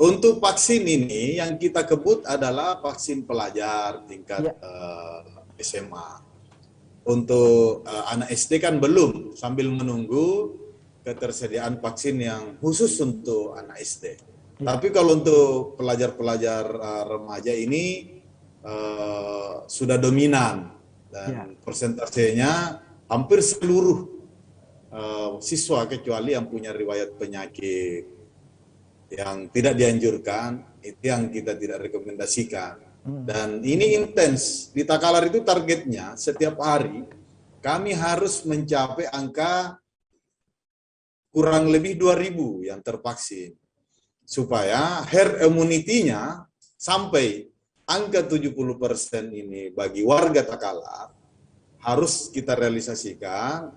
Untuk vaksin ini yang kita kebut adalah vaksin pelajar tingkat Ya, SMA. Untuk anak SD kan belum, sambil menunggu ketersediaan vaksin yang khusus untuk anak SD. ya, Tapi kalau untuk pelajar-pelajar remaja ini sudah dominan ya. dan persentasenya hampir seluruh siswa kecuali yang punya riwayat penyakit yang tidak dianjurkan, itu yang kita tidak rekomendasikan. Dan ini intens. Di Takalar itu targetnya setiap hari kami harus mencapai angka kurang lebih 2.000 yang tervaksin. Supaya herd immunity-nya sampai angka 70% ini bagi warga Takalar harus kita realisasikan.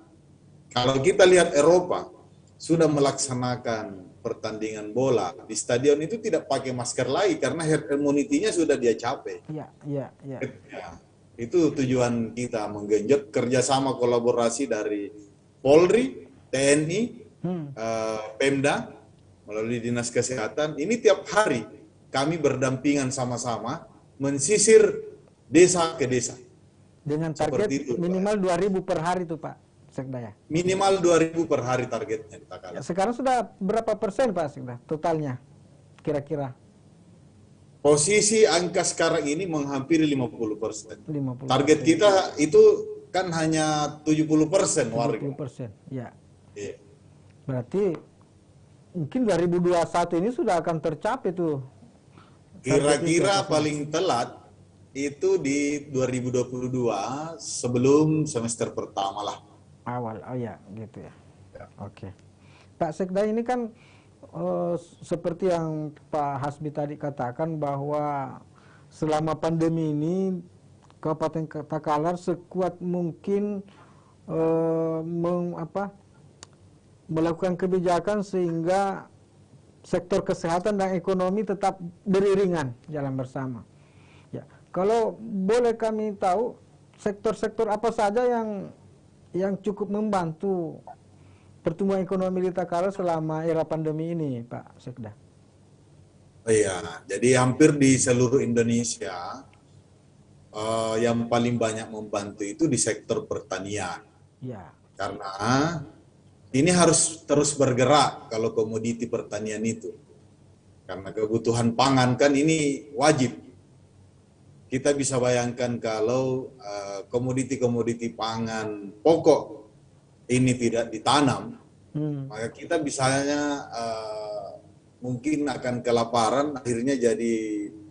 Kalau kita lihat Eropa sudah melaksanakan pertandingan bola di stadion itu tidak pakai masker lagi karena herd immunity-nya sudah dia capai. Ya, ya, ya. Ya, itu tujuan kita menggenjot kerjasama kolaborasi dari Polri, TNI, Pemda melalui Dinas Kesehatan. Ini tiap hari kami berdampingan sama-sama mensisir desa ke desa. Dengan target Seperti itu, minimal 2.000 per hari tuh Pak Sekda ya. minimal 2.000 per hari targetnya di Ya, Takalar. sekarang sudah berapa persen Pak Sekda totalnya kira-kira? Posisi angka sekarang ini menghampiri 50%. 50%. Target kita itu kan hanya 70% warga. 70%. Ya. Iya. Berarti mungkin 2021 ini sudah akan tercapai tuh. Kira-kira paling telat itu di 2022 sebelum semester pertama lah. Awal, oh ya, gitu ya. Ya. Oke. Pak Sekda ini kan seperti yang Pak Hasbi tadi katakan bahwa selama pandemi ini Kabupaten Takalar sekuat mungkin melakukan kebijakan sehingga sektor kesehatan dan ekonomi tetap beriringan jalan bersama. Ya, kalau boleh kami tahu sektor-sektor apa saja yang cukup membantu pertumbuhan ekonomi di Takalar selama era pandemi ini, Pak Sekda? Iya, jadi hampir di seluruh Indonesia yang paling banyak membantu itu di sektor pertanian. Ya. Karena ini harus terus bergerak kalau komoditi pertanian itu. Karena kebutuhan pangan kan ini wajib. Kita bisa bayangkan kalau komoditi-komoditi pangan pokok ini tidak ditanam, maka kita misalnya mungkin akan kelaparan, akhirnya jadi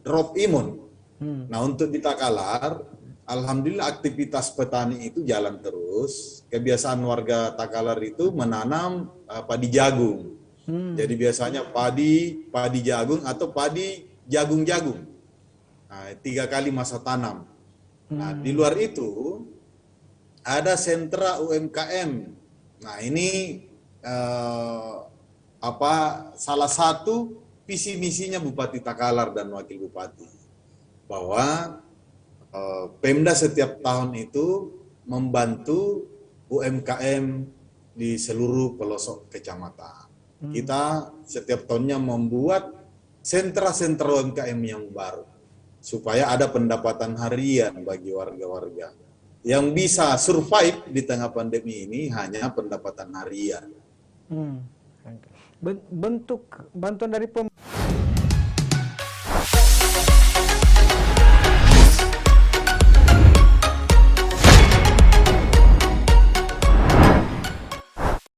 drop imun. Nah, untuk di Takalar, alhamdulillah aktivitas petani itu jalan terus. Kebiasaan warga Takalar itu menanam padi jagung. Jadi biasanya padi jagung atau padi jagung-jagung. Nah, 3 kali masa tanam. Nah, di luar itu ada sentra UMKM. Nah, ini salah satu visi misinya Bupati Takalar dan Wakil Bupati bahwa Pemda setiap tahun itu membantu UMKM di seluruh pelosok kecamatan. Kita setiap tahunnya membuat sentra-sentra UMKM yang baru supaya ada pendapatan harian bagi warga-warga. Yang bisa survive di tengah pandemi ini hanya pendapatan harian. Bentuk bantuan dari pemerintah